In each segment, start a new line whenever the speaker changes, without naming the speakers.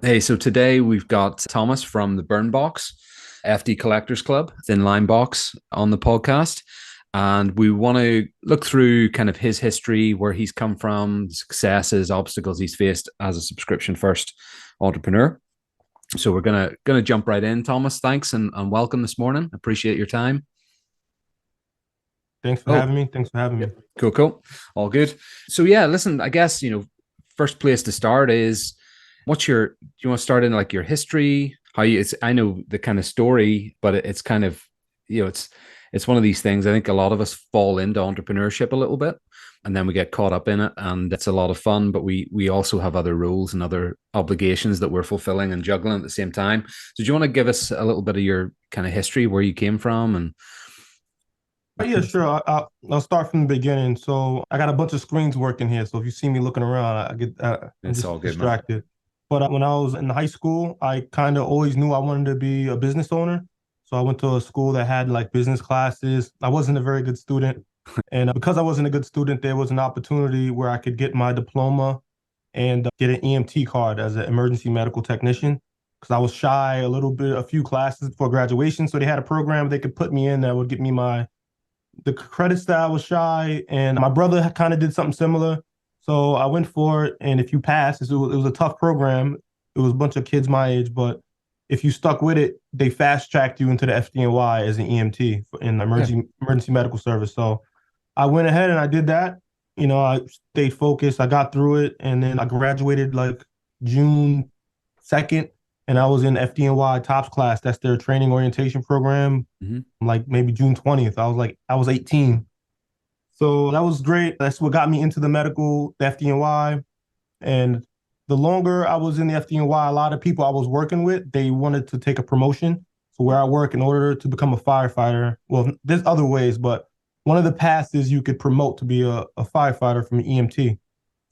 Hey, so today we've got Thomas from the Burn Box, FD Collectors Club, Thin Line Box on the podcast. And we want to look through kind of his history, where he's come from, successes, obstacles he's faced as a subscription first entrepreneur. So we're gonna jump right in. Thomas, thanks and welcome this morning. Appreciate your time.
Thanks for
Oh,
having me. Thanks for having me.
yep. Cool, cool. All good. So yeah, listen, I guess, first place to start is do you want to start in like your history? I know the kind of story, but it's kind of, it's one of these things. I think a lot of us fall into entrepreneurship a little bit and then we get caught up in it and it's a lot of fun, but we also have other roles and other obligations that we're fulfilling and juggling at the same time. So do you want to give us a little bit of your kind of history, where you came from and that
Yeah,
kind of
sure.
stuff?
I'll start from the beginning. So I got a bunch of screens working here. So if you see me looking around, I'm
It's all
just
good, man.
distracted. But when I was in high school, I kind of always knew I wanted to be a business owner. So I went to a school that had like business classes. I wasn't a very good student. And because I wasn't a good student, there was an opportunity where I could get my diploma and get an EMT card as an emergency medical technician. Because I was shy a little bit, a few classes before graduation. So they had a program they could put me in that would get me the credits that I was shy, and my brother kind of did something similar. So I went for it, and if you pass, it was a tough program. It was a bunch of kids my age, but if you stuck with it, they fast tracked you into the FDNY as an EMT in
Okay.
emergency medical service. So I went ahead and I did that. I stayed focused. I got through it, and then I graduated like June 2nd, and I was in FDNY TOPS class. That's their training orientation program.
Hmm.
Like maybe June 20th. I was 18. So that was great. That's what got me into the FDNY. And the longer I was in the FDNY, a lot of people I was working with, they wanted to take a promotion. So where I work, in order to become a firefighter, well, there's other ways, but one of the paths is you could promote to be a firefighter from an EMT.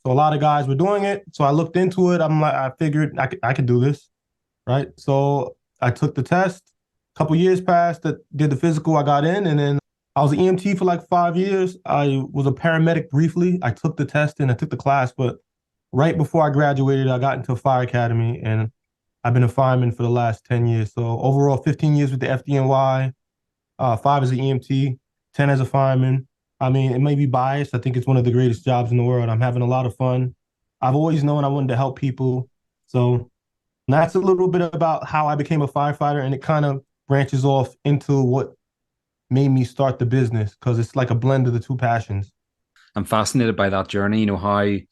So a lot of guys were doing it. So I looked into it. I figured I could do this, right? So I took the test. A couple years passed, that did the physical, I got in, and then I was an EMT for like 5 years. I was a paramedic briefly. I took the test and I took the class, but right before I graduated, I got into a fire academy, and I've been a fireman for the last 10 years. So overall, 15 years with the FDNY, five as an EMT, 10 as a fireman. I mean, it may be biased. I think it's one of the greatest jobs in the world. I'm having a lot of fun. I've always known I wanted to help people. So that's a little bit about how I became a firefighter, and it kind of branches off into what made me start the business, because it's like a blend of the two passions.
I'm fascinated by that journey. How I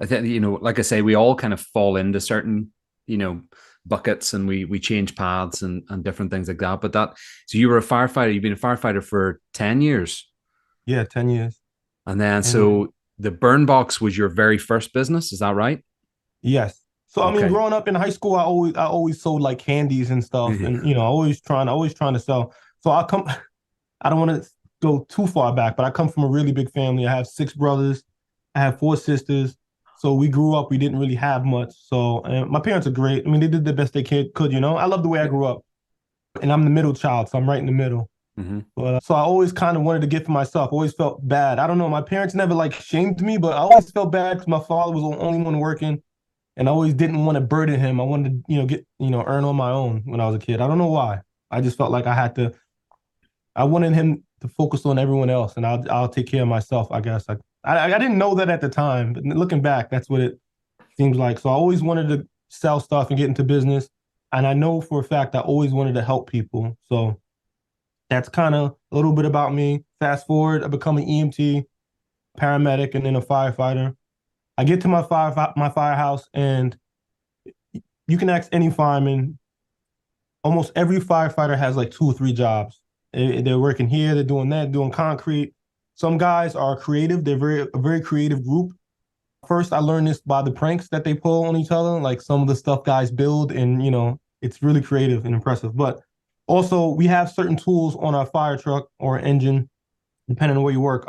think, like I say, we all kind of fall into certain, you know, buckets and we change paths and different things like that. But so you were a firefighter, you've been a firefighter for 10 years.
Yeah, 10 years.
And then,
10 years.
so the burn box was your very first business. Is that right?
Yes. So I mean,
Okay.
growing up in high school, I always sold like candies and stuff, and always trying to sell. So I don't want to go too far back, but I come from a really big family. I have six brothers, I have four sisters. So we grew up, we didn't really have much. So my parents are great. I mean, they did the best they could. I love the way I
Yeah.
grew up, and I'm the middle child, so I'm right in the middle.
Mm-hmm.
But so I always kind of wanted to get for myself. Always felt bad. I don't know. My parents never like shamed me, but I always felt bad because my father was the only one working, and I always didn't want to burden him. I wanted to, earn on my own when I was a kid. I don't know why. I just felt like I had to. I wanted him to focus on everyone else, and I'll take care of myself. I guess I didn't know that at the time, but looking back, that's what it seems like. So I always wanted to sell stuff and get into business, and I know for a fact I always wanted to help people. So that's kind of a little bit about me. Fast forward, I become an EMT, paramedic, and then a firefighter. I get to my firehouse, and you can ask any fireman. Almost every firefighter has like two or three jobs. They're working here, they're doing that, doing concrete. Some guys are creative. They're a very creative group. First, I learned this by the pranks that they pull on each other, like some of the stuff guys build, and it's really creative and impressive. But also, we have certain tools on our fire truck or engine, depending on where you work.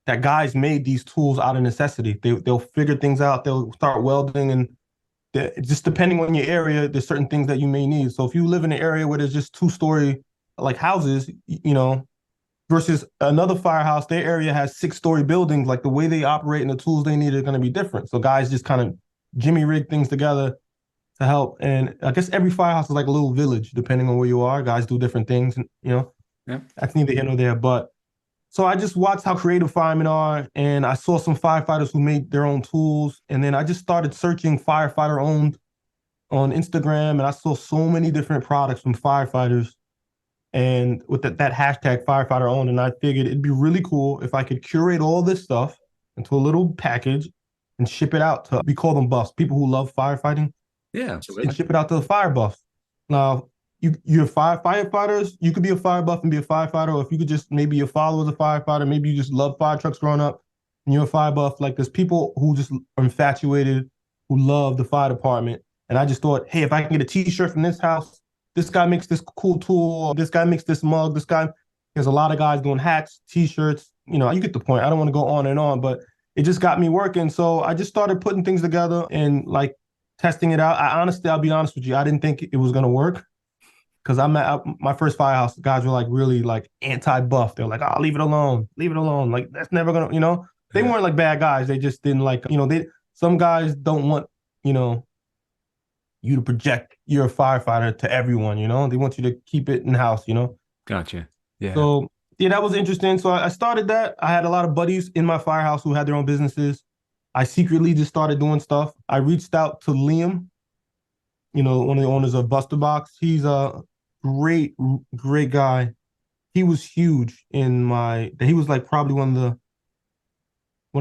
That guys made these tools out of necessity. They'll figure things out. They'll start welding, and just depending on your area, there's certain things that you may need. So if you live in an area where there's just two-story like houses, versus another firehouse, their area has six-story buildings. Like the way they operate and the tools they need are going to be different. So guys just kind of jimmy rig things together. to help. And I guess every firehouse is like a little village, depending on where you are. Guys do different things, and
Yeah.
that's neither here nor there. But so I just watched how creative firemen are, and I saw some firefighters who made their own tools, and then I just started searching firefighter owned on Instagram, and I saw so many different products from firefighters, and with that hashtag firefighter owned, and I figured it'd be really cool if I could curate all this stuff into a little package and ship it out to, we call them buffs, people who love firefighting,
Yeah,
and
absolutely.
ship it out to the fire buffs. Now, you're firefighters. You could be a fire buff and be a firefighter, or if you could just maybe your father was a firefighter, maybe you just love fire trucks growing up, and you're a fire buff. Like there's people who just are infatuated, who love the fire department. And I just thought, hey, if I can get a T-shirt from this house, this guy makes this cool tool, this guy makes this mug, this guy. There's a lot of guys doing hats, T-shirts. You get the point. I don't want to go on and on, but it just got me working. So I just started putting things together and like testing it out. I'll be honest with you, I didn't think it was gonna work because my first firehouse. The guys were like really like anti-buff. They're like, "Oh, leave it alone. Like that's never gonna." They
Yeah.
weren't like bad guys. They just didn't like. They some guys don't want you know you to project you're a firefighter to everyone. They want you to keep it in house.
Gotcha. Yeah.
So yeah, that was interesting. So I started that. I had a lot of buddies in my firehouse who had their own businesses. I secretly just started doing stuff. I reached out to Liam, one of the owners of Buster Box. He's a great, great guy. He was huge he was like probably one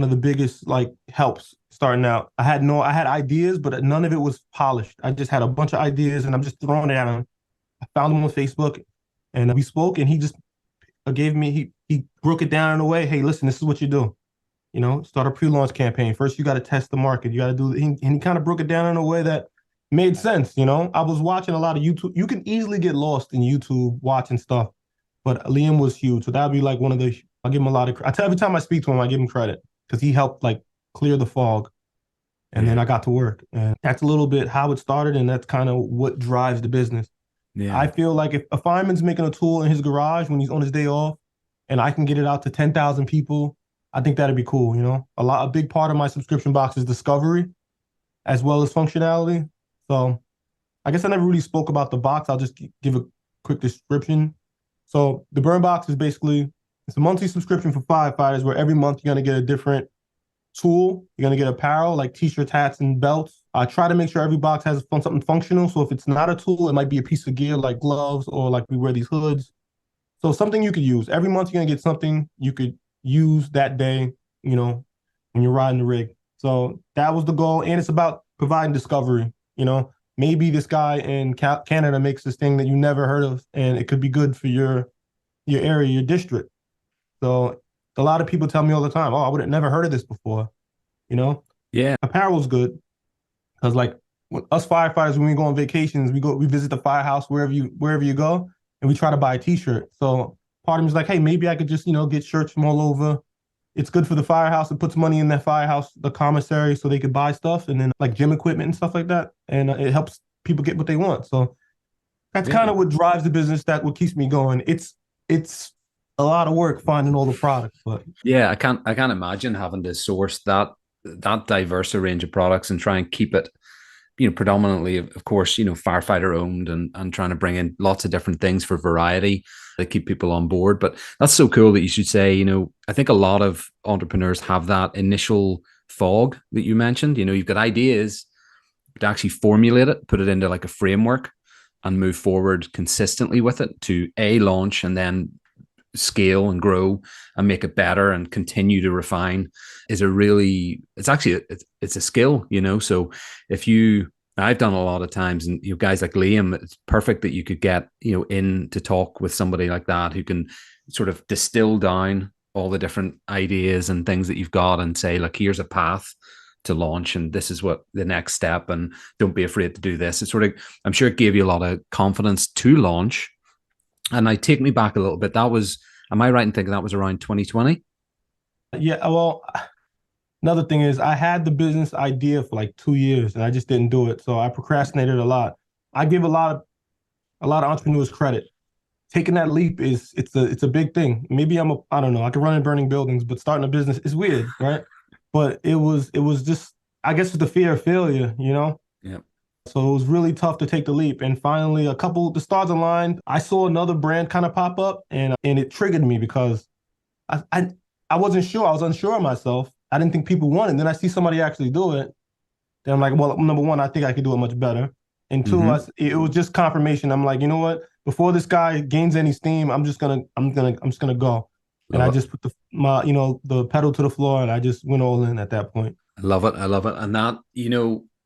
of the biggest like helps starting out. I had ideas, but none of it was polished. I just had a bunch of ideas and I'm just throwing it at him. I found him on Facebook and we spoke and he just he broke it down in a way. Hey, listen, this is what you do. Start a pre-launch campaign. First, you got to test the market. You got to and he kind of broke it down in a way that made sense. I was watching a lot of YouTube. You can easily get lost in YouTube watching stuff, but Liam was huge. So that would be like I'll give him a lot of, I tell every time I speak to him, I give him credit because he helped like clear the fog. And then
Yeah.
I got to work. And that's a little bit how it started. And that's kind of what drives the business. I
Yeah.
feel like if a fireman's making a tool in his garage when he's on his day off and I can get it out to 10,000 people, I think that'd be cool. A big part of my subscription box is discovery as well as functionality. So I guess I never really spoke about the box. I'll just give a quick description. So the Burn Box is basically, it's a monthly subscription for firefighters where every month you're going to get a different tool. You're going to get apparel like t-shirts, hats, and belts. I try to make sure every box has something functional. So if it's not a tool, it might be a piece of gear like gloves or like we wear these hoods. So something you could use. Every month you're gonna get something you could use that day, when you're riding the rig. So that was the goal. And it's about providing discovery. Maybe this guy in Canada makes this thing that you never heard of, and it could be good for your area, your district. So a lot of people tell me all the time, "Oh, I would have never heard of this before." You know,
Yeah.
Apparel's good because like us firefighters, when we go on vacations, we visit the firehouse wherever you go, and we try to buy a t-shirt. So part of me is like, hey, maybe I could just get shirts from all over. It's good for the firehouse. It puts money in that firehouse, the commissary, so they could buy stuff and then like gym equipment and stuff like that, and it helps people get what they want. So that's kind
Yeah.
of what drives the business. That what keeps me going. It's a lot of work finding all the products, but
Yeah. I can't imagine having to source that diverse a range of products and try and keep it, predominantly, of course, firefighter owned, and trying to bring in lots of different things for variety to keep people on board. But that's so cool that you should say, I think a lot of entrepreneurs have that initial fog that you mentioned. You've got ideas, but to actually formulate it, put it into like a framework and move forward consistently with it to a launch and then scale and grow and make it better and continue to refine is it's actually it's a skill. So if you I've done a lot of times, and guys like Liam, it's perfect that you could get in to talk with somebody like that who can sort of distill down all the different ideas and things that you've got and say, like, here's a path to launch and this is what the next step, and don't be afraid to do this. It's sort of, I'm sure it gave you a lot of confidence to launch. And I take me back a little bit. That was, am I right in thinking that was around 2020?
yeah. Well, another thing is I had the business idea for like 2 years and I just didn't do it. So I procrastinated a lot. I give a lot of entrepreneurs credit. Taking that leap it's a big thing. Maybe I don't know, I could run in burning buildings, but starting a business is weird, right? But it was just I guess it's the fear of failure.
Yeah.
So it was really tough to take the leap. And finally, the stars aligned. I saw another brand kind of pop up, and it triggered me because I, I I wasn't sure. I was unsure of myself. I didn't think people wanted. Then I see somebody actually do it. Then I'm like, well, number one, I think I could do it much better. And two,
Hmm.
it was just confirmation. I'm like, you know what? Before this guy gains any steam, I'm just gonna go. And
Love
I
it.
just put the pedal to the floor, and I just went all in at that point.
I love it. I love it. And that,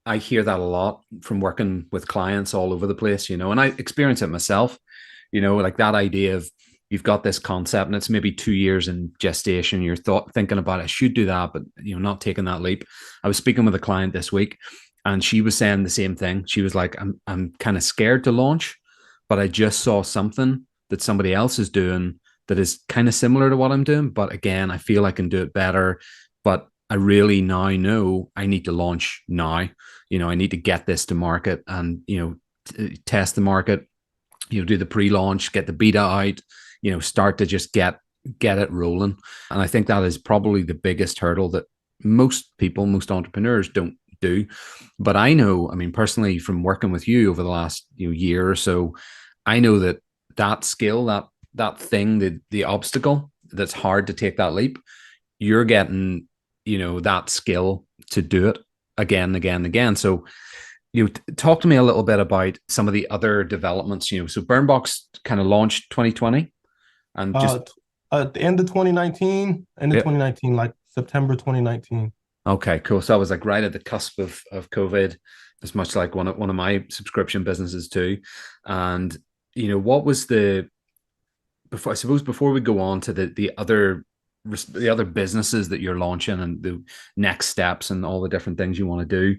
I hear that a lot from working with clients all over the place, and I experience it myself, like that idea of you've got this concept and it's maybe 2 years in gestation. You're thinking about, I should do that, but, not taking that leap. I was speaking with a client this week and she was saying the same thing. She was like, I'm kind of scared to launch, but I just saw something that somebody else is doing that is kind of similar to what I'm doing. But again, I feel I can do it better. But I really now know I need to launch now. I need to get this to market and, test the market, do the pre-launch, get the beta out, start to just get it rolling. And I think that is probably the biggest hurdle that most entrepreneurs don't do. But I know, I mean, personally, from working with you over the last year or so, I know that that skill, that thing, the obstacle that's hard to take that leap, you're getting, that skill to do it again, again, again. So talk to me a little bit about some of the other developments. So Burnbox kind of launched 2020 and just
At the end of 2019,
yeah.
like September 2019.
Okay, cool. So I was like right at the cusp of COVID, as much like one of my subscription businesses too. And what was before, I suppose, before we go on to the other businesses that you're launching and the next steps and all the different things you want to do,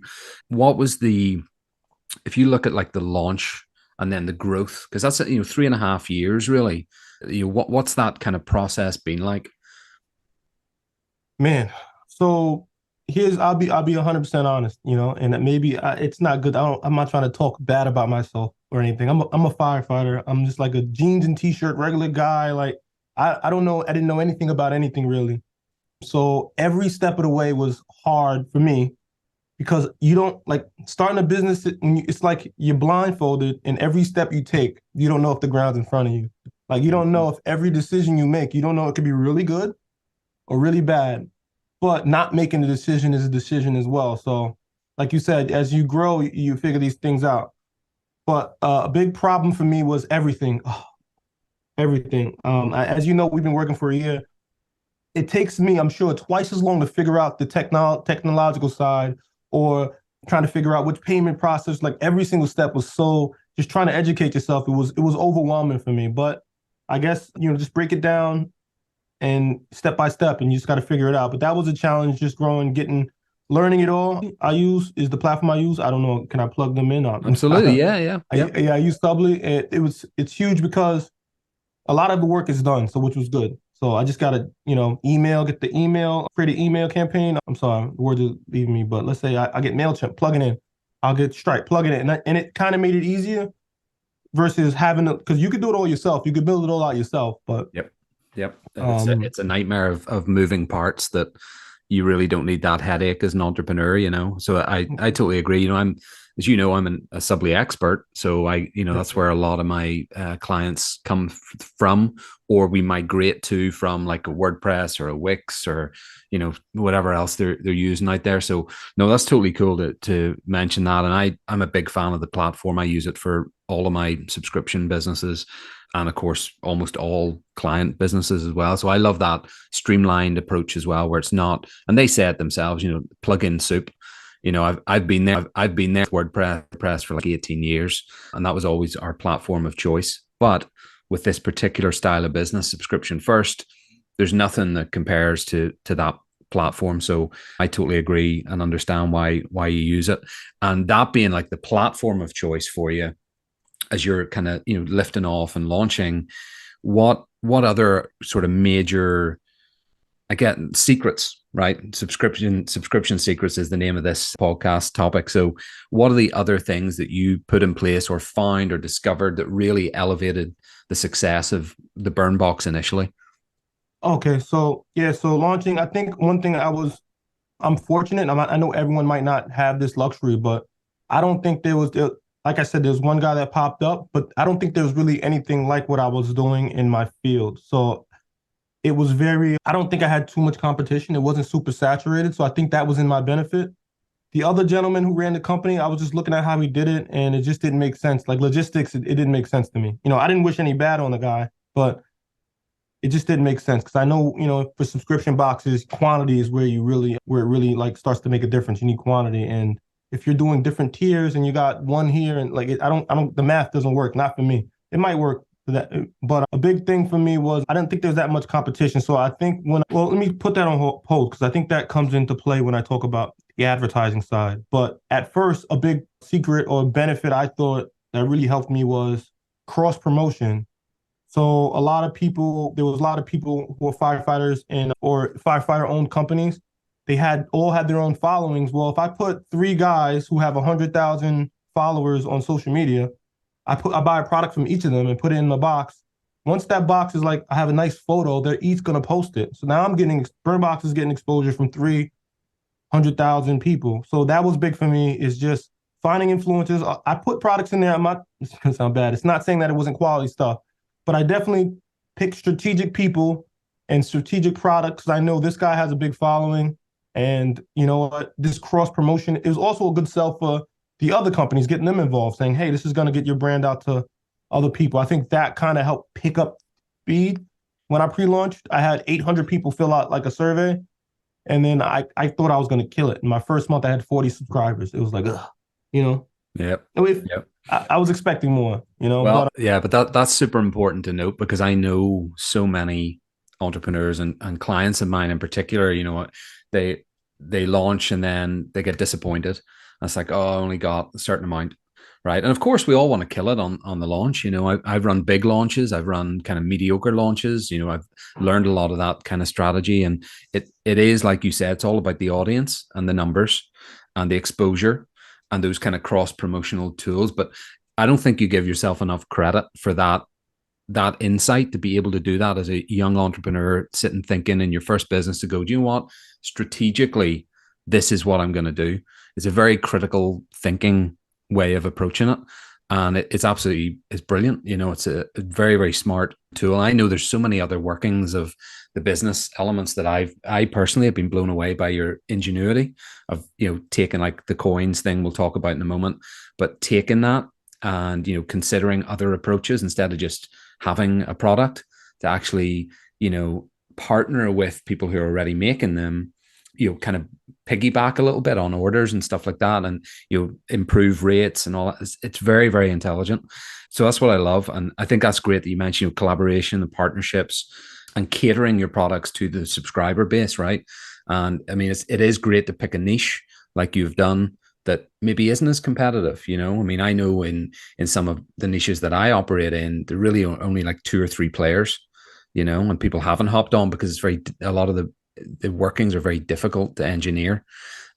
what was if you look at like the launch and then the growth, because that's 3.5 years really. What's that kind of process been like?
Man, so I'll be 100% honest, and maybe it's not good. I'm not trying to talk bad about myself or anything. I'm a firefighter. I'm just like a jeans and t-shirt regular guy. Like I don't know. I didn't know anything about anything really. So every step of the way was hard for me because you don't like starting a business. It's like you're blindfolded, and every step you take, you don't know if the ground's in front of you. Like you don't
Mhm.
know if every decision you make, you don't know it could be really good or really bad. But not making the decision is a decision as well. So, like you said, as you grow, you figure these things out. But a big problem for me was everything. Oh, everything. As you know, we've been working for a year. It takes me, I'm sure, twice as long to figure out the technological side or trying to figure out which payment process. Like every single step was so just trying to educate yourself. It was overwhelming for me. But I guess just break it down and step by step, and you just got to figure it out. But that was a challenge, just growing, learning it all. I use is the platform I use. I don't know, can I plug them in?
Absolutely. Yeah, yeah, yeah.
Yeah, I use Subly. It's huge because a lot of the work is done, so which was good. So I just gotta, get the email, create an email campaign. I'm sorry, the words are leaving me, but let's say I get MailChimp, plug it in. I'll get Stripe, plug it in. And it kind of made it easier versus having to, because you could do it all yourself. You could build it all out yourself, but
Yep. Yep. It's a,
um
it's a nightmare of moving parts that you really don't need that headache as an entrepreneur. So I totally agree. I'm a Subly expert. So that's where a lot of my clients come from, or we migrate from like a WordPress or a Wix or, whatever else they're using out there. So no, that's totally cool to mention that. And I'm a big fan of the platform. I use it for all of my subscription businesses and of course almost all client businesses as well. So I love that streamlined approach as well, where it's not, and they say it themselves, plug-in soup. I've been there. I've been there with WordPress for like 18 years, and that was always our platform of choice. But with this particular style of business, subscription first, there's nothing that compares to that platform. So I totally agree and understand why you use it, and that being like the platform of choice for you as you're kind of lifting off and launching. What other sort of major, again, secrets, right? Subscription secrets is the name of this podcast topic. So what are the other things that you put in place or found or discovered that really elevated the success of the Burn Box initially?
okay, so yeah, so launching, I think one thing I'm fortunate. I know everyone might not have this luxury, but I don't think like I said, there's one guy that popped up, but I don't think there was really anything like what I was doing in my field. So it was I don't think I had too much competition. It wasn't super saturated. So I think that was in my benefit. The other gentleman who ran the company, I was just looking at how he did it and it just didn't make sense. Like logistics, it didn't make sense to me. I didn't wish any bad on the guy, but it just didn't make sense because I know, for subscription boxes, quantity is where it really like starts to make a difference. You need quantity. And if you're doing different tiers and you got one here and like, the math doesn't work, not for me. It might work for that. But a big thing for me was I didn't think there was that much competition. So I think let me put that on hold because I think that comes into play when I talk about the advertising side. But at first, a big secret or benefit I thought that really helped me was cross promotion. So there was a lot of people who were firefighters or firefighter owned companies. They all had their own followings. Well, if I put three guys who have 100,000 followers on social media, I buy a product from each of them and put it in the box. Once that box is like, I have a nice photo, they're each gonna post it. So now Burn Box is getting exposure from 300,000 people. So that was big for me, is just finding influencers. I put products in there. It's gonna sound bad. It's not saying that it wasn't quality stuff, but I definitely pick strategic people and strategic products. I know this guy has a big following, and you know what? This cross promotion is also a good sell for the other companies, getting them involved, saying, "Hey, this is going to get your brand out to other people." I think that kind of helped pick up speed. When I pre-launched, I had 800 people fill out like a survey, and then I thought I was going to kill it. In my first month, I had 40 subscribers. It was like, ugh, you know.
Yep.
If,
Yep.
I was expecting more,
Well,
but
yeah, but that's super important to note because I know so many entrepreneurs and clients of mine in particular, they they launch and then they get disappointed. And it's like, oh, I only got a certain amount. Right. And of course we all want to kill it on the launch. I've run big launches, I've run kind of mediocre launches, I've learned a lot of that kind of strategy. And it is like you said, it's all about the audience and the numbers and the exposure and those kind of cross promotional tools. But I don't think you give yourself enough credit for that insight to be able to do that as a young entrepreneur sitting thinking in your first business to go, do you know what? Strategically, this is what I'm going to do. It's a very critical thinking way of approaching it. And it's brilliant. It's a very, very smart tool. I know there's so many other workings of the business elements that I personally have been blown away by your ingenuity of, taking like the coins thing we'll talk about in a moment, but taking that and, considering other approaches instead of just having a product to actually, partner with people who are already making them, kind of piggyback a little bit on orders and stuff like that, and improve rates and all that. It's very, very intelligent. So that's what I love, and I think that's great that you mentioned collaboration and partnerships and catering your products to the subscriber base, right? And I mean, it is great to pick a niche like you've done that maybe isn't as competitive. I mean, I know in some of the niches that I operate in, there really are only like two or three players, and people haven't hopped on because a lot of the workings are very difficult to engineer,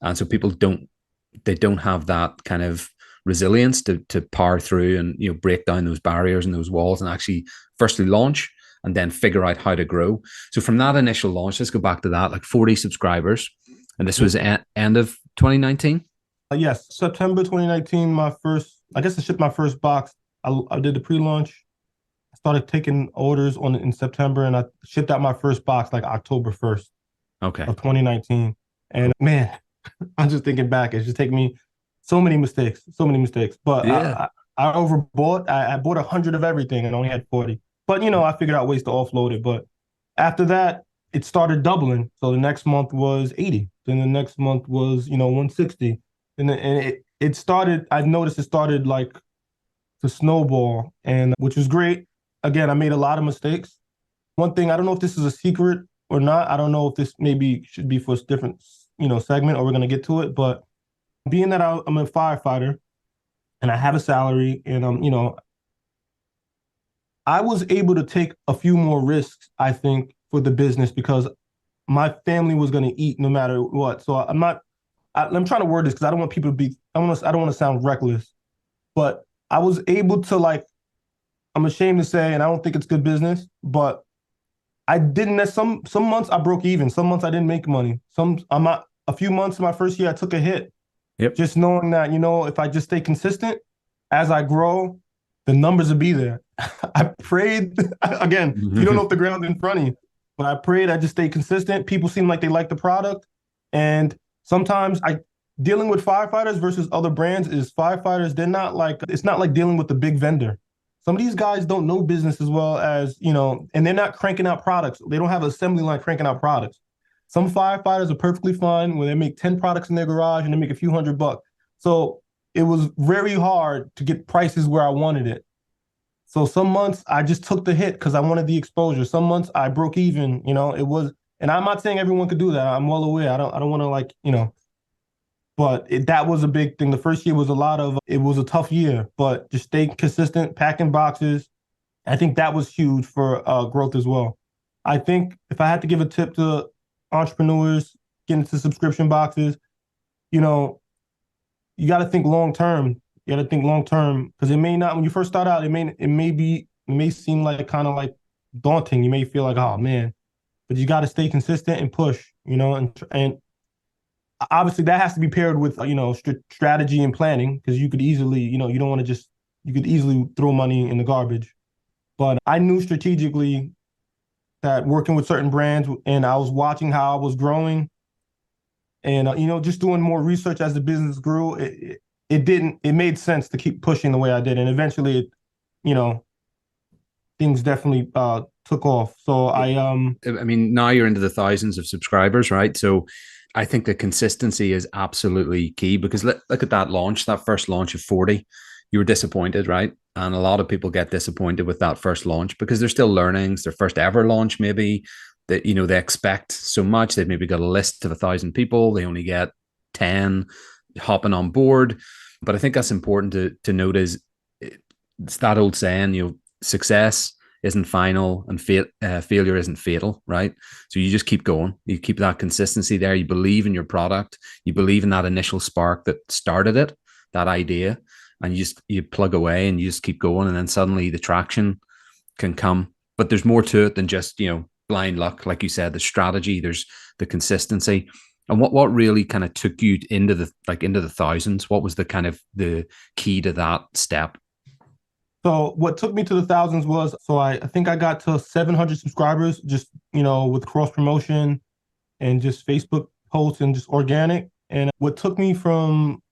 and so people don't have that kind of resilience to power through and break down those barriers and those walls and actually firstly launch and then figure out how to grow. So from that initial launch, let's go back to that, like 40 subscribers, and this was end of 2019.
Yes, September 2019, I guess I shipped my first box. I did the pre-launch. I started taking orders in September, and I shipped out my first box like October 1st
Okay.
of 2019. And man, I'm just thinking back, it's just taken me so many mistakes. But
Yeah.
I overbought. I bought 100 of everything and only had 40. But I figured out ways to offload it. But after that, it started doubling. So the next month was 80. Then the next month was 160. And it started. I noticed it started like to snowball, and which was great. Again, I made a lot of mistakes. One thing, I don't know if this is a secret or not. I don't know if this maybe should be for a different segment, or we're gonna get to it. But being that I'm a firefighter and I have a salary, and I was able to take a few more risks, I think, for the business because my family was going to eat no matter what. So I'm trying to word this because I don't want people to be, I don't want to sound reckless, but I was able to I'm ashamed to say, and I don't think it's good business, but I didn't, some months I broke even. Some months I didn't make money. A few months in my first year, I took a hit.
Yep.
Just knowing that, if I just stay consistent as I grow, the numbers will be there. I prayed again, you don't know if the ground's in front of you, but I prayed I just stay consistent. People seem like they like the product. And sometimes I dealing with firefighters versus other brands is firefighters, they're not like it's not like dealing with the big vendor. Some of these guys don't know business as well as, and they're not cranking out products. They don't have an assembly line cranking out products. Some firefighters are perfectly fine when they make 10 products in their garage and they make a few $100. So it was very hard to get prices where I wanted it. So some months I just took the hit because I wanted the exposure. Some months I broke even, it was, and I'm not saying everyone could do that. I'm well aware. I don't want to but that was a big thing. The first year was it was a tough year, but just stay consistent, packing boxes. I think that was huge for growth as well. I think if I had to give a tip to entrepreneurs getting into subscription boxes, you know, you got to think long term. You got to think long term because it may not when you first start out. It may seem like kind of like daunting. You may feel like, oh man, but you got to stay consistent and push. And obviously that has to be paired with strategy and planning because you could easily you don't want to just you could easily throw money in the garbage. But I knew strategically that working with certain brands and I was watching how I was growing and just doing more research as the business grew, it made sense to keep pushing the way I did, and eventually you know things definitely took off. So
I mean, now you're into the thousands of subscribers, right? So I think the consistency is absolutely key because look at that launch, that first launch of 40. You were disappointed, right? And a lot of people get disappointed with that first launch because they're still learning. It's their first ever launch, maybe that, they expect so much. They've maybe got a list of 1,000 people. They only get 10 hopping on board. But I think that's important to note is it's that old saying, success isn't final and failure isn't fatal, right? So you just keep going. You keep that consistency there. You believe in your product. You believe in that initial spark that started it, that idea, and you plug away and you just keep going. And then suddenly the traction can come. But there's more to it than just, blind luck. Like you said, the strategy, there's the consistency. And what really kind of took you into the thousands? What was the kind of the key to that step?
So what took me to the thousands was I think I got to 700 subscribers just with cross promotion and just Facebook posts and just organic. And what took me from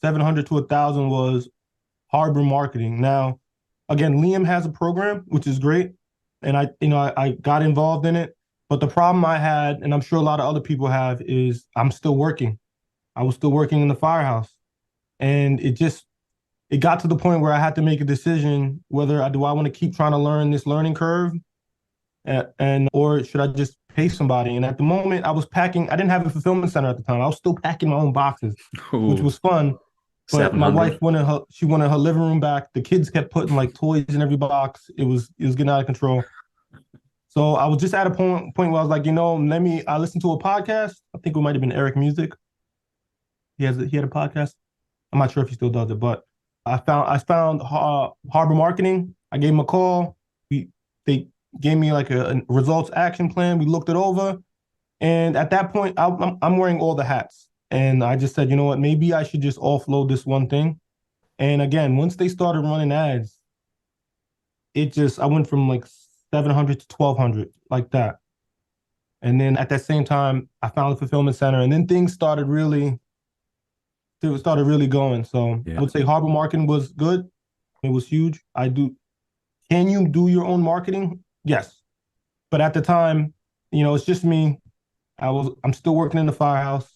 700 to 1,000 was harbor marketing. Now, again, Liam has a program which is great, and I got involved in it. But the problem I had, and I'm sure a lot of other people have, is I'm still working. I was still working in the firehouse, and it got to the point where I had to make a decision whether do I want to keep trying to learn this learning curve and or should I just pay somebody? And at the moment I was packing, I didn't have a fulfillment center at the time. I was still packing my own boxes, which
Oh,
was fun. But my
700.
wife she wanted her living room back. The kids kept putting like toys in every box. It was getting out of control. So I was just at a point where I was like, I listened to a podcast. I think it might have been Eric Music. He had a podcast. I'm not sure if he still does it, but I found Harbor Marketing. I gave him a call. They gave me like a results action plan. We looked it over, and at that point, I'm wearing all the hats. And I just said, you know what? Maybe I should just offload this one thing. And again, once they started running ads, I went from like 700 to 1,200 like that. And then at that same time, I found a fulfillment center, and then things started really going. So I
Yeah.
would say harbor marketing was good. It was huge. Can you do your own marketing? Yes. But at the time, it's just me. I'm still working in the firehouse.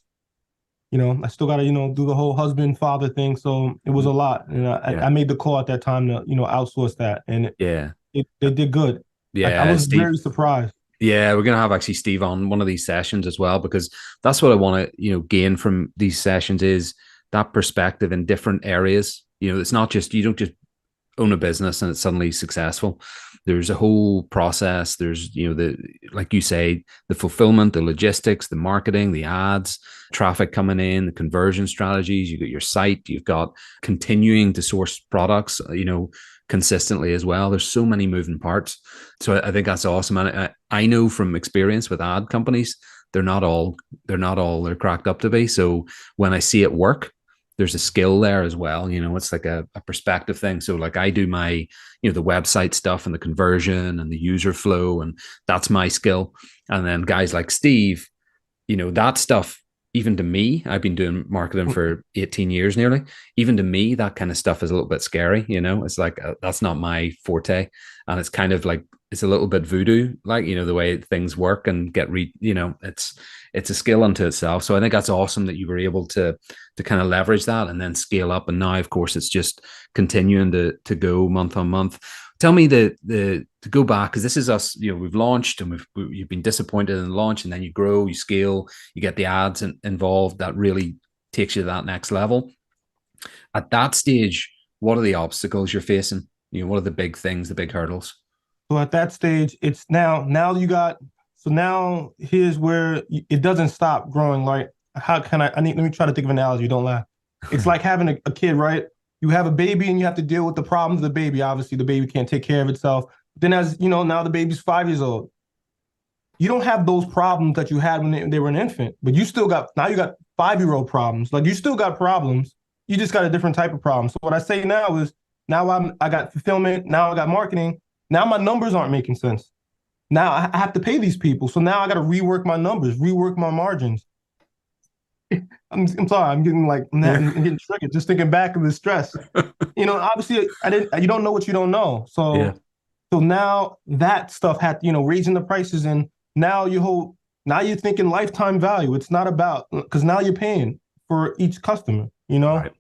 I still got to, do the whole husband, father thing. So it was a lot. And I
Yeah.
made the call at that time to, outsource that. And
Yeah.
they did good. I
Yeah.
was
Steve.
very surprised.
Yeah, we're gonna have actually Steve on one of these sessions as well because that's what I want to gain from these sessions is that perspective in different areas. It's not just you don't just own a business and it's suddenly successful. There's a whole process. There's the like you say the fulfillment, the logistics, the marketing, the ads, traffic coming in, the conversion strategies. You got your site. You've got continuing to source products. Consistently as well. There's so many moving parts. So I think that's awesome. And I know from experience with ad companies, they're not all they're cracked up to be. So when I see it work, there's a skill there as well. It's like a perspective thing. So like I do my, the website stuff and the conversion and the user flow, and that's my skill. And then guys like Steve, that stuff, even to me, I've been doing marketing for 18 years nearly. Even to me, that kind of stuff is a little bit scary. It's like, that's not my forte. And it's kind of like, it's a little bit voodoo, like, the way things work and it's a skill unto itself. So I think that's awesome that you were able to kind of leverage that and then scale up. And now, of course, it's just continuing to go month on month. Tell me to go back, because this is us, we've launched and you've been disappointed in the launch, and then you grow, you scale, you get the ads involved. That really takes you to that next level. At that stage, what are the obstacles you're facing? What are the big things, the big hurdles?
So at that stage, it's now you got, so now here's where it doesn't stop growing. Like, how can let me try to think of an analogy. Don't laugh. It's like having a kid, right? You have a baby and you have to deal with the problems of the baby. Obviously, the baby can't take care of itself. Then, as you know, now the baby's 5 years old. You don't have those problems that you had when they were an infant, but you got 5-year-old problems. Like, you still got problems. You just got a different type of problem. So what I say now is, I got fulfillment. Now I got marketing. Now my numbers aren't making sense. Now I have to pay these people. So now I got to rework my numbers, rework my margins. I'm sorry. I'm getting triggered just thinking back of the stress. Obviously you don't know what you don't know.
Yeah.
So now that stuff had, raising the prices, and now now you're thinking lifetime value. It's not about, because now you're paying for each customer,
Right.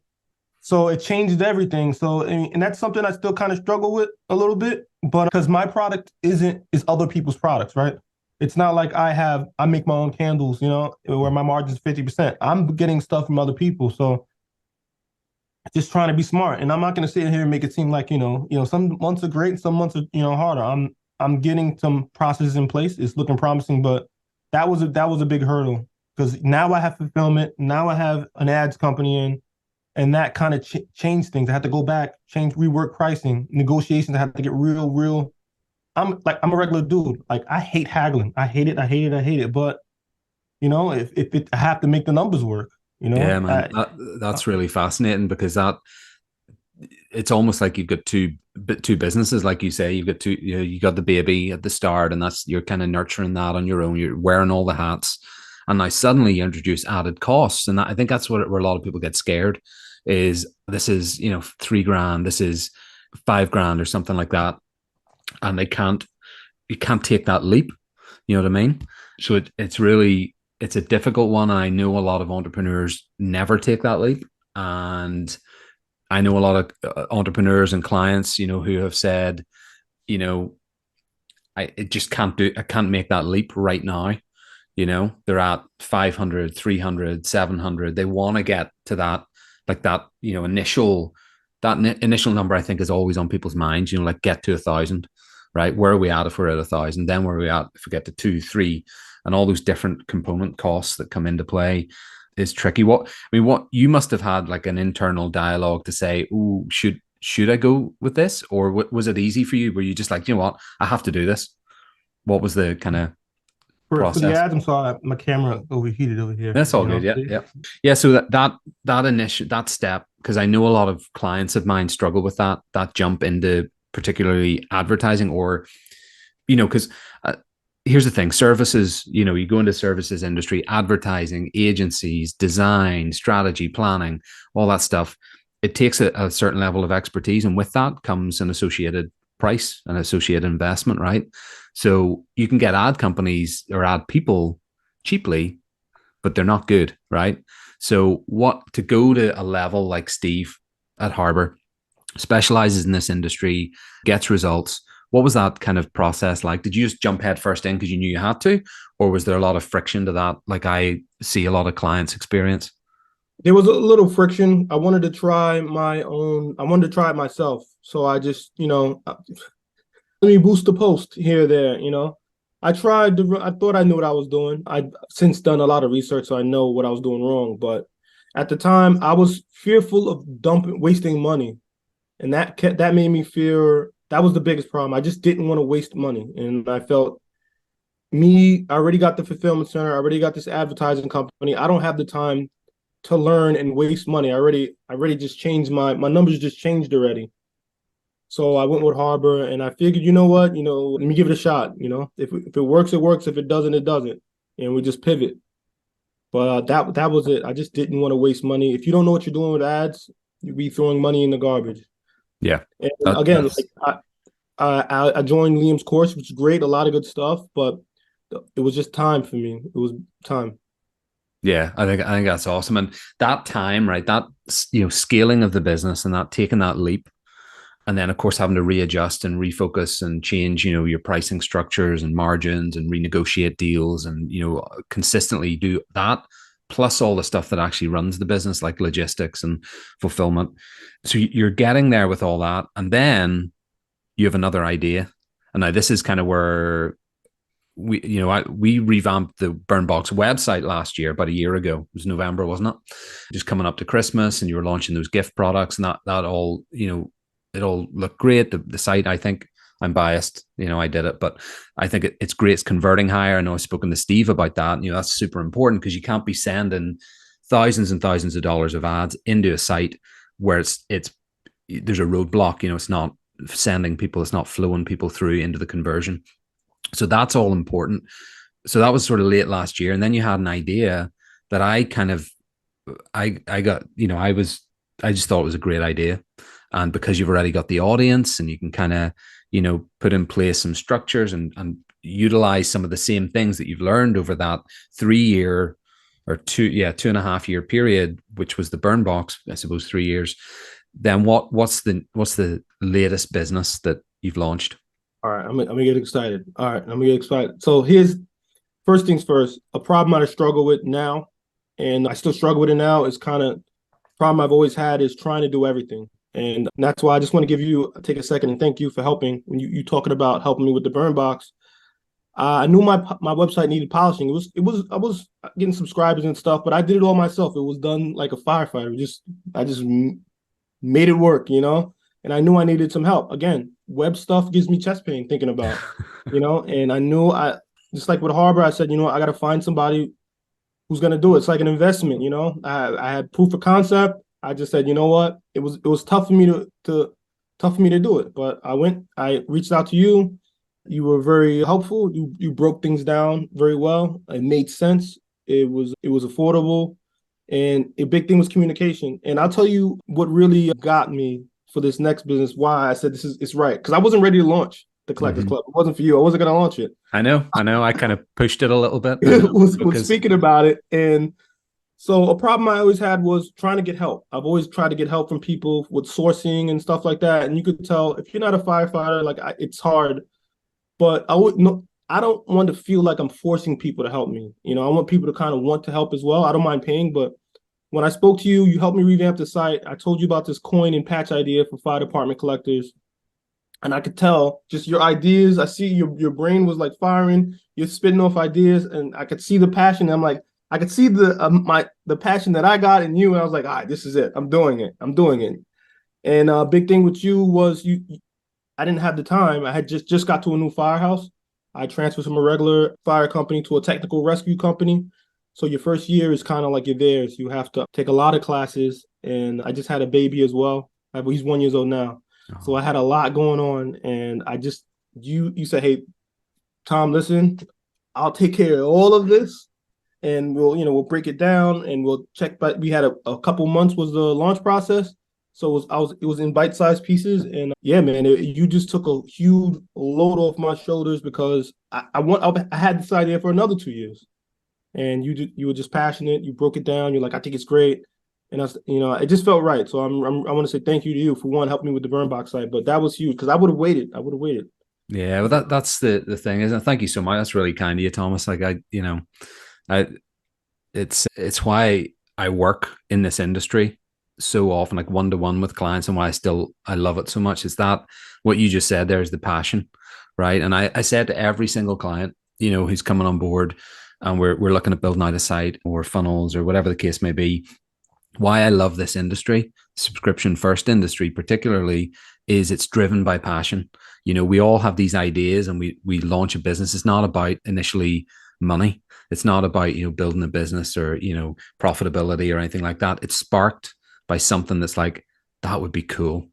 So it changed everything. So, and that's something I still kind of struggle with a little bit, but because my product is other people's products, right? It's not like I make my own candles, where my margin's 50%. I'm getting stuff from other people. So just trying to be smart. And I'm not going to sit here and make it seem like, some months are great, some months are, harder. I'm getting some processes in place. It's looking promising, but that was a big hurdle, because now I have fulfillment. Now I have an ads company in. And that kind of changed things. I had to go back, rework pricing, negotiations. I had to get real. I'm a regular dude. Like, I hate haggling. I hate it. But if I have to make the numbers work,
Yeah, man, that's really fascinating, because it's almost like you've got two businesses, like you say. You've got you got the baby at the start, and you're kind of nurturing that on your own. You're wearing all the hats, and now suddenly you introduce added costs, and I think that's where a lot of people get scared. Is this is $3,000, this is $5,000 or something like that, and you can't take that leap. You know what I mean? So it's a difficult one. I know a lot of entrepreneurs never take that leap, and I know a lot of entrepreneurs and clients, who have said, I can't make that leap right now. They're at 500, 300, 700. They want to get to that, like that, initial number, I think, is always on people's minds, like get to 1,000, right? Where are we at if we're at 1,000? Then where are we at if we get to 2, 3, and all those different component costs that come into play is tricky. What you must have had like an internal dialogue to say, oh, should I go with this? Or was it easy for you? Were you just like, what, I have to do this? What was the kind of
for the
process?
ads, I'm sorry, my camera overheated over here.
That's all good. Yeah. Yeah. Yeah. So that step, because I know a lot of clients of mine struggle with that jump into particularly advertising, or, because here's the thing, services, you go into services industry, advertising, agencies, design, strategy, planning, all that stuff. It takes a certain level of expertise. And with that comes an associated price, an associated investment, right? So you can get ad companies or ad people cheaply, but they're not good, right? So to go to a level like Steve at Harbor, specializes in this industry, gets results. What was that kind of process like? Did you just jump head first in because you knew you had to, or was there a lot of friction to that? Like I see a lot of clients experience.
There was a little friction. I wanted to try my own. I wanted to try it myself. So I just, let me boost the post here, there. I thought I knew what I was doing. I've since done a lot of research, so I know what I was doing wrong. But at the time, I was fearful of wasting money. And that made me fear. That was the biggest problem. I just didn't want to waste money. And I felt I already got the fulfillment center. I already got this advertising company. I don't have the time to learn and waste money. I already just changed my numbers just changed already. So I went with Harbor, and I figured, you know what, let me give it a shot. If it works, it works. If it doesn't, it doesn't, and we just pivot. But that was it. I just didn't want to waste money. If you don't know what you're doing with ads, you'll be throwing money in the garbage.
Yeah.
And again,
That's
like I joined Liam's course, which is great, a lot of good stuff, but it was just time for me. It was time.
Yeah, I think that's awesome. And that time, right? That scaling of the business and that taking that leap, and then of course having to readjust and refocus and change, your pricing structures and margins and renegotiate deals and consistently do that, plus all the stuff that actually runs the business, like logistics and fulfillment. So you're getting there with all that, and then you have another idea. And now this is kind of where we revamped the Burnbox website last year, about a year ago. It was November, wasn't it? Just coming up to Christmas, and you were launching those gift products, and that all, it all looked great. The site, I think, I'm biased, I did it, but I think it's great. It's converting higher. I know I've spoken to Steve about that. That's super important, because you can't be sending thousands and thousands of dollars of ads into a site where it's there's a roadblock. It's not sending people, it's not flowing people through into the conversion. So that's all important. So that was sort of late last year. And then you had an idea that I got, I just thought it was a great idea. And because you've already got the audience, and you can kind of, put in place some structures and utilize some of the same things that you've learned over that 3 year or 2.5 year period, which was the Burn Box, I suppose 3 years. Then what's the latest business that you've launched?
All right, I'm gonna get excited. All right, I'm gonna get excited. So here's first things first. A problem I struggle with now, and I still struggle with it now, is kind of problem I've always had is trying to do everything. And that's why I just want to take a second and thank you for helping. When you talking about helping me with the Burn Box, I knew my website needed polishing. I was getting subscribers and stuff, but I did it all myself. It was done like a firefighter. I just made it work, and I knew I needed some help. Again, web stuff gives me chest pain thinking about, and I knew just like with Harbor, I said, I got to find somebody who's going to do it. It's like an investment, I had proof of concept. I just said, you know what? It was tough for me tough for me to do it, but I reached out to you. You were very helpful. You broke things down very well. It made sense. It was affordable. And a big thing was communication. And I'll tell you what really got me for this next business, why I said it's right. Because I wasn't ready to launch the Collectors Club. It wasn't for you. I wasn't going to launch it.
I know. I kind of pushed it a little bit.
was speaking about it. And so a problem I always had was trying to get help. I've always tried to get help from people with sourcing and stuff like that. And you could tell if you're not a firefighter, it's hard. But I don't want to feel like I'm forcing people to help me. I want people to kind of want to help as well. I don't mind paying, but when I spoke to you, you helped me revamp the site. I told you about this coin and patch idea for fire department collectors. And I could tell just your ideas. I see your brain was like firing. You're spitting off ideas, and I could see the passion. I'm like, I could see the passion that I got in you. And I was like, all right, this is it. I'm doing it. And a big thing with you was I didn't have the time. I had just got to a new firehouse. I transferred from a regular fire company to a technical rescue company. So your first year is kind of like your theirs. You have to take a lot of classes. And I just had a baby as well. He's 1 year old now. Oh. So I had a lot going on. And you said, hey, Tom, listen, I'll take care of all of this. And we'll break it down and we'll check. But we had a couple months was the launch process. So it was in bite-sized pieces, and yeah, man, you just took a huge load off my shoulders, because I had this idea for another 2 years, and you were just passionate. You broke it down. You're like, I think it's great, and it just felt right. So I want to say thank you to you for helping me with the Burn Box site, but that was huge because I would have waited.
Yeah, well, that's the thing, isn't it? Thank you so much. That's really kind of you, Thomas. Like it's why I work in this industry so often, like one-to-one with clients, and why I love it so much. Is that what you just said there is the passion, right? And I said to every single client, who's coming on board, and we're looking at building out a site or funnels or whatever the case may be, why I love this industry, subscription first industry particularly, is it's driven by passion. We all have these ideas and we launch a business. It's not about initially money. It's not about, building a business or, profitability or anything like that. It's sparked by something that's like, that would be cool.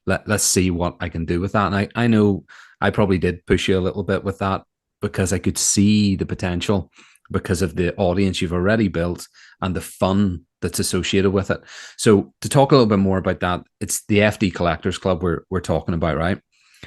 Let's see what I can do with that. And I know I probably did push you a little bit with that because I could see the potential because of the audience you've already built and the fun that's associated with it. So to talk a little bit more about that, it's the FD Collectors Club we're talking about, right?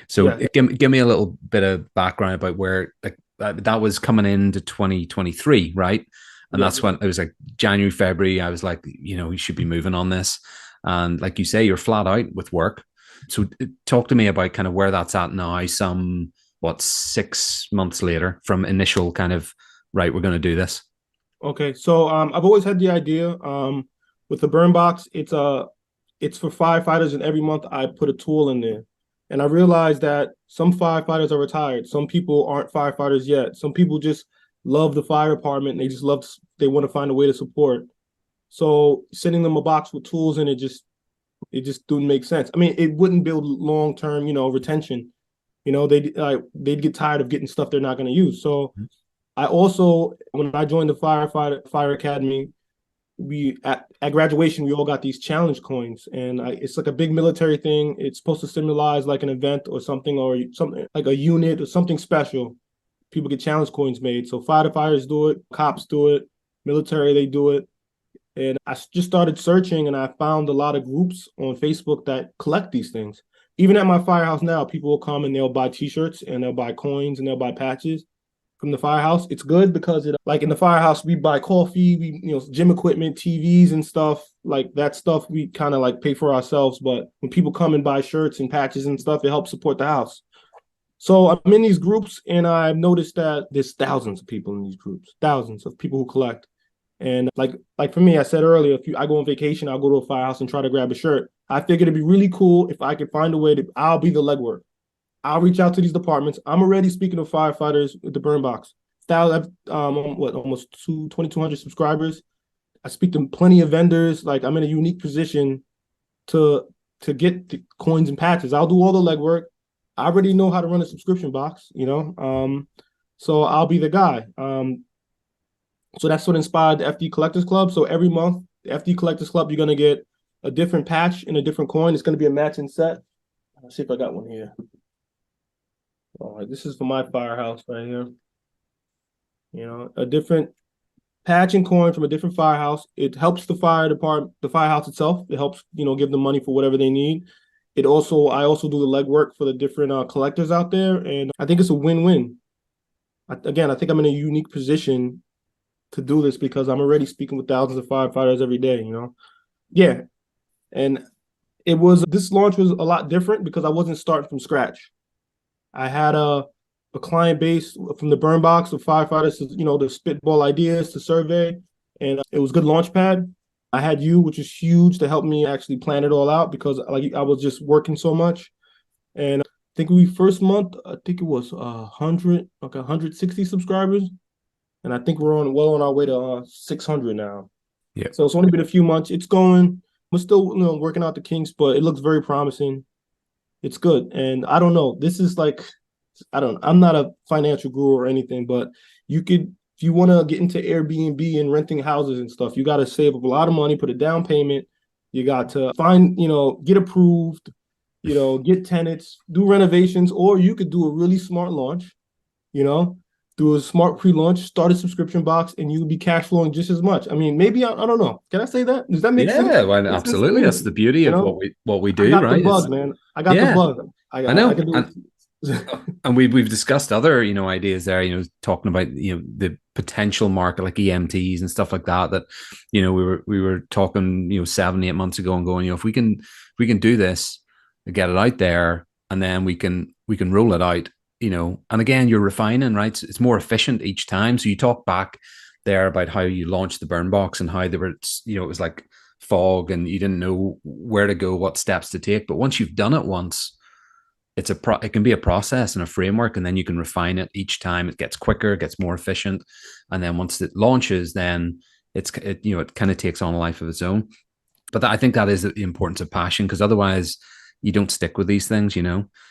So
Yeah.
give me a little bit of background about where like that was coming into 2023, right? And
Yeah.
that's when it was like January, February. I was like, you should be moving on this. And like you say, you're flat out with work. So talk to me about kind of where that's at now, some what 6 months later from initial kind of right, we're going to do this.
Okay. So I've always had the idea with the burn box, it's for firefighters, and every month I put a tool in there. And I realized that some firefighters are retired. Some people aren't firefighters yet. Some people just love the fire department and they want to find a way to support. So sending them a box with tools in it just didn't make sense. I mean, it wouldn't build long-term, retention. They'd get tired of getting stuff they're not going to use. So I also, when I joined the fire academy, we at graduation we all got these challenge coins, and it's like a big military thing. It's supposed to symbolize like an event or something like a unit or something special. People get challenge coins made. So firefighters do it, cops do it, military they do it. And I just started searching, and I found a lot of groups on Facebook that collect these things. Even at my firehouse now, people will come and they'll buy T-shirts and they'll buy coins and they'll buy patches from the firehouse. It's good because like in the firehouse, we buy coffee, gym equipment, TVs and stuff. Like that stuff we kind of like pay for ourselves. But when people come and buy shirts and patches and stuff, it helps support the house. So I'm in these groups, and I've noticed that there's thousands of people in these groups, thousands of people who collect. And like for me, I said earlier, I go on vacation, I'll go to a firehouse and try to grab a shirt. I figured it'd be really cool if I could find a way I'll be the legwork. I'll reach out to these departments. I'm already speaking to firefighters with the burn box. Almost 2,200 subscribers. I speak to plenty of vendors. Like I'm in a unique position to get the coins and patches. I'll do all the legwork. I already know how to run a subscription box. So I'll be the guy. So that's what inspired the FD Collectors Club. So every month, the FD Collectors Club, you're gonna get a different patch and a different coin. It's gonna be a matching set. Let's see if I got one here. All right, this is for my firehouse right here. A different patch and coin from a different firehouse. It helps the fire department, the firehouse itself. It helps, give them money for whatever they need. I also do the legwork for the different collectors out there, and I think it's a win-win. I think I'm in a unique position to do this because I'm already speaking with thousands of firefighters every day. Yeah, and this launch was a lot different because I wasn't starting from scratch. I had a client base from the burn box of firefighters, to spitball ideas, to survey, and it was good launch pad. I had you, which is huge, to help me actually plan it all out because I was just working so much. And I think first month, I think it was 160 subscribers, and I think we're well on our way to 600 now.
Yeah.
So it's only been a few months. It's going. We're still working out the kinks, but it looks very promising. It's good. And I don't know. This is like, I'm not a financial guru or anything, but if you want to get into Airbnb and renting houses and stuff, you got to save up a lot of money, put a down payment. You got to get approved, get tenants, do renovations, or you could do a really smart launch, do a smart pre-launch, start a subscription box, and you'll be cash flowing just as much. I mean, maybe I don't know. Can I say that? Does that make sense?
Yeah, well,
Makes sense to
absolutely.
me.
That's the beauty of what we
I
do,
got the
right?
bug, man. I got the
Yeah,
bug.
I
I
know.
can do it.
And we've discussed other ideas there, talking about the potential market like EMTs and stuff like that we were talking 7-8 months ago and going, if we can do this, get it out there, and then we can roll it out, and again, you're refining, right? It's more efficient each time. So you talk back there about how you launched the burn box and how there were, it was like fog and you didn't know where to go, what steps to take. But once you've done it once, it can be a process and a framework, and then you can refine it each time. It gets quicker, it gets more efficient, and then once it launches, then it kind of takes on a life of its own. But I think that is the importance of passion, because otherwise you don't stick with these things.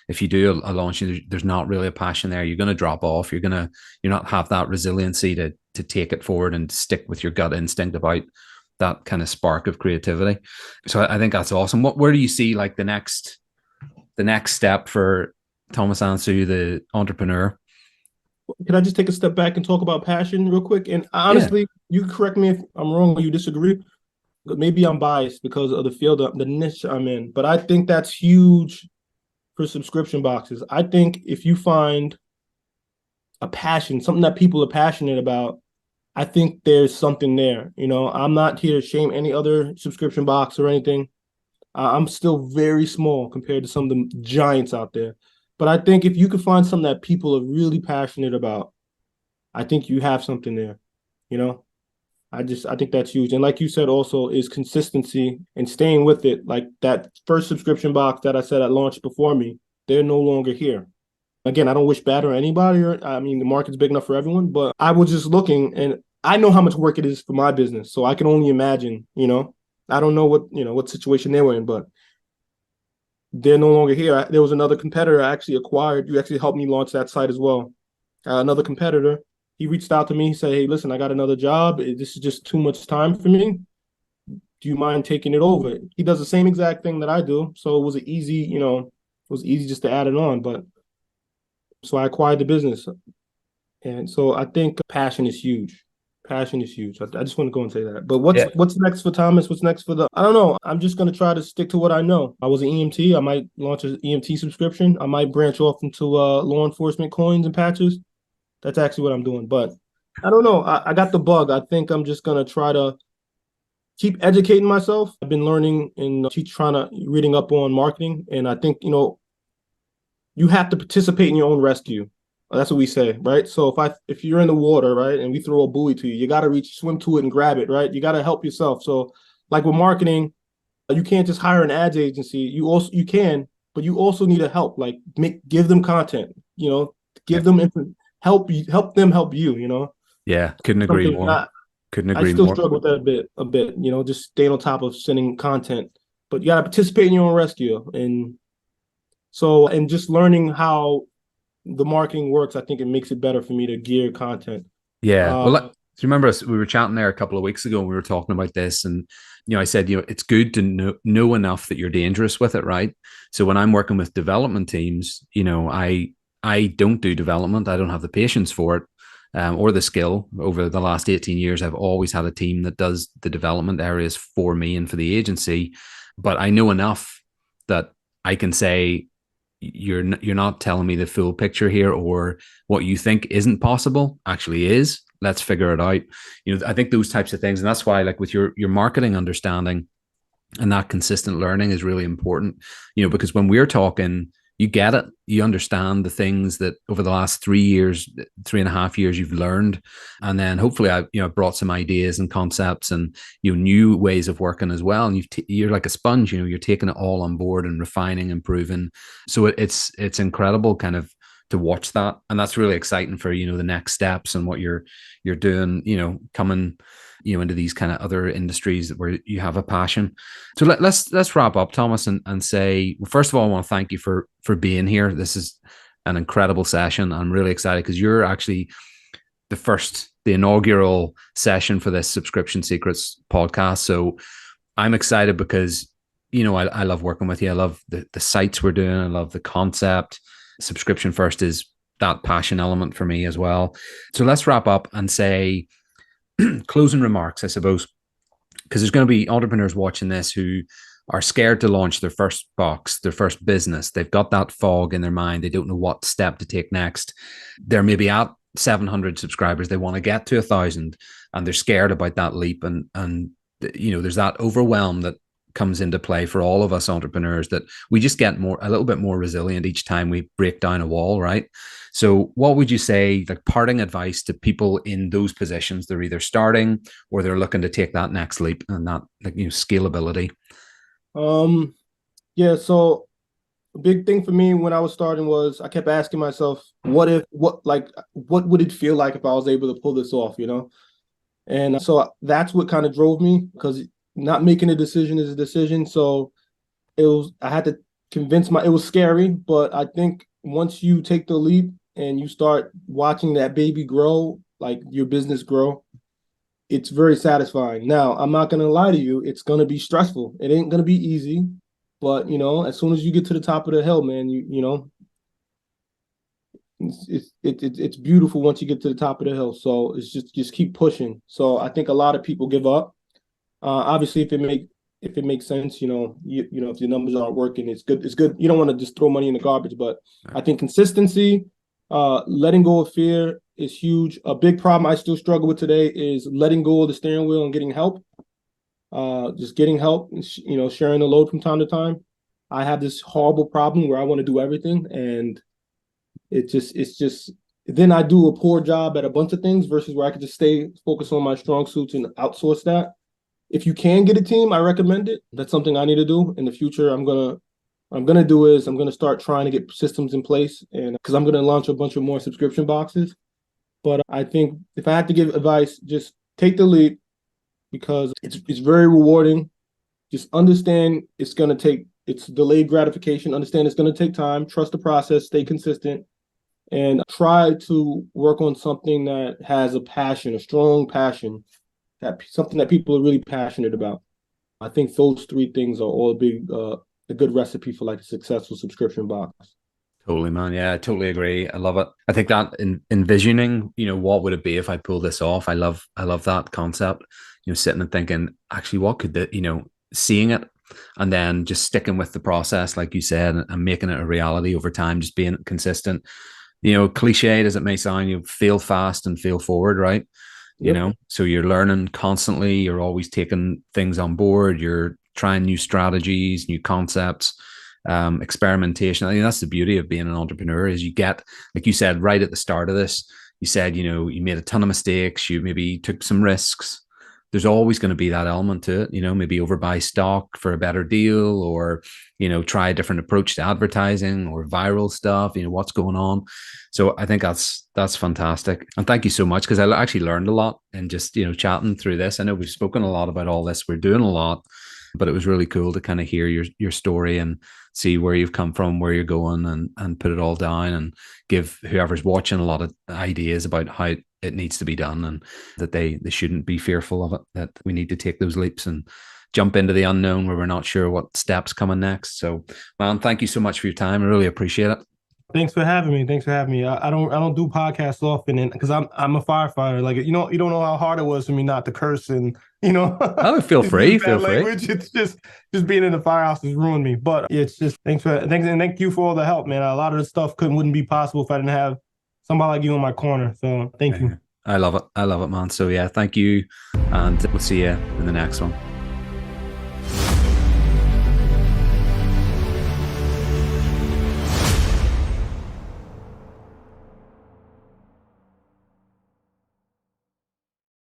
If you do a launch, there's not really a passion there. You're going to drop off. You're not have that resiliency to to take it forward and stick with your gut instinct about that kind of spark of creativity. So I think that's awesome. Where do you see like the next step for Thomas Ansu, the entrepreneur?
Can I just take a step back and talk about passion real quick? And
Yeah.
honestly, you can correct me if I'm wrong or you disagree. But maybe I'm biased because of the field, the niche I'm in. But I think that's huge for subscription boxes. I think if you find a passion, something that people are passionate about, I think there's something there. I'm not here to shame any other subscription box or anything. I'm still very small compared to some of the giants out there. But I think if you could find something that people are really passionate about, I think you have something there. You know, I think that's huge. And like you said, also is consistency and staying with it. Like that first subscription box that I said I launched before me, they're no longer here. Again, I don't wish bad on anybody, or I mean, the market's big enough for everyone, but I was just looking and I know how much work it is for my business. So I can only imagine, I don't know what situation they were in, but they're no longer here. There was another competitor I actually acquired. You actually helped me launch that site as well. Another competitor, he reached out to me, said, "Hey, listen, I got another job. This is just too much time for me. Do you mind taking it over?" He does the same exact thing that I do. So it was easy just to add it on. But so I acquired the business. And so I think passion is huge. Passion is huge. I just want to go and say that. But
Yeah.
what's next for Thomas? What's next for I don't know. I'm just going to try to stick to what I know. I was an EMT. I might launch an EMT subscription. I might branch off into law enforcement coins and patches. That's actually what I'm doing. But I don't know. I got the bug. I think I'm just going to try to keep educating myself. I've been learning and keep trying to reading up on marketing. And I think, you have to participate in your own rescue. That's what we say, right? So if you're in the water, right, and we throw a buoy to you, you got to swim to it and grab it, right? You got to help yourself. So, like with marketing, you can't just hire an ads agency. You can, but you also need a help. Like give them content,
Yeah.
give them help them help you.
Yeah. Couldn't agree
Something
more.
not.
Couldn't
I
agree
still
more.
struggle with that a bit. Just staying on top of sending content, but you got to participate in your own rescue and just learning how the marketing works. I think it makes it better for me to gear content.
Yeah. Well,
Uh,
do you remember us? We were chatting there a couple of weeks ago and we were talking about this. And, I said, it's good to know enough that you're dangerous with it, right? So when I'm working with development teams, I don't do development. I don't have the patience for it. Or the skill. Over the last 18 years, I've always had a team that does the development areas for me and for the agency. But I know enough that I can say, you're not telling me the full picture here, or what you think isn't possible actually is. Let's figure it out. I think those types of things, and that's why, like with your marketing understanding and that consistent learning is really important. Because when we're talking, you get it, you understand the things that over the last 3 years, 3.5 years you've learned, and then hopefully I brought some ideas and concepts and new ways of working as well, and you're like a sponge. You're taking it all on board and refining, improving. So it's incredible kind of to watch that, and that's really exciting for the next steps and what you're doing, coming into these kind of other industries where you have a passion. So let's wrap up, Thomas, and say, well, first of all, I want to thank you for being here. This is an incredible session. I'm really excited because you're actually the inaugural session for this Subscription Secrets podcast. So I'm excited because I love working with you. I love the sites we're doing. I love the concept. Subscription first is that passion element for me as well. So let's wrap up and say closing remarks, I suppose, because there's going to be entrepreneurs watching this who are scared to launch their first box, their first business. They've got that fog in their mind. They don't know what step to take next. They're maybe at 700 subscribers. They want to get to 1,000, and they're scared about that leap. And there's that overwhelm that comes into play for all of us entrepreneurs, that we just get a little bit more resilient each time we break down a wall, right? So what would you say, like parting advice to people in those positions? They're either starting or they're looking to take that next leap, and that scalability.
yeah. So a big thing for me when I was starting was I kept asking myself, what would it feel like if I was able to pull this off, And so that's what kind of drove me, because not making a decision is a decision. So I had to it was scary, but I think once you take the leap and you start watching that baby grow, like your business grow, it's very satisfying. Now, I'm not gonna lie to you, it's gonna be stressful. It ain't gonna be easy, but as soon as you get to the top of the hill, man, it's beautiful once you get to the top of the hill. So it's just keep pushing. So I think a lot of people give up. Obviously, if it makes sense, if your numbers aren't working, it's good. It's good. You don't want to just throw money in the garbage, but I think consistency, letting go of fear is huge. A big problem I still struggle with today is letting go of the steering wheel and getting help. Just getting help, sharing the load from time to time. I have this horrible problem where I want to do everything, and it's just then I do a poor job at a bunch of things versus where I could just stay focused on my strong suits and outsource that. If you can get a team, I recommend it. That's something I need to do in the future. I'm gonna do is I'm gonna start trying to get systems in place, and because I'm gonna launch a bunch of more subscription boxes. But I think if I had to give advice, just take the leap because it's very rewarding. Just understand it's delayed gratification. Understand it's gonna take time. Trust the process. Stay consistent, and try to work on something that has a passion, a strong passion, that something that people are really passionate about. I think those three things are all a good recipe for like a successful subscription box.
Totally, man. Yeah, I totally agree. I love it. I think that envisioning, what would it be if I pull this off? I love that concept. Sitting and thinking, actually, what could seeing it and then just sticking with the process, like you said, and making it a reality over time, just being consistent. Cliched as it may sound, you fail fast and fail forward, right?
Yep.
So you're learning constantly. You're always taking things on board. You're trying new strategies, new concepts, experimentation. I think that's the beauty of being an entrepreneur is you get, like you said, right at the start of this, you said, you made a ton of mistakes. You maybe took some risks. There's always going to be that element to it, maybe overbuy stock for a better deal or, try a different approach to advertising or viral stuff, what's going on. So I think that's fantastic. And thank you so much because I actually learned a lot and just, chatting through this. I know we've spoken a lot about all this. We're doing a lot, but it was really cool to kind of hear your story and see where you've come from, where you're going and put it all down and give whoever's watching a lot of ideas about how it needs to be done and that they shouldn't be fearful of it, that we need to take those leaps and jump into the unknown where we're not sure what steps coming next. So, man, thank you so much for your time. I really appreciate it.
Thanks for having me. Thanks for having me. I don't do podcasts often, and because I'm a firefighter. Like you don't know how hard it was for me not to curse and
Oh, feel free, feel free.
language. It's just being in the firehouse has ruined me. But it's just thanks and thank you for all the help, man. A lot of the stuff wouldn't be possible if I didn't have somebody like you in my corner. So thank you.
I love it. I love it, man. So yeah, thank you, and we'll see you in the next one.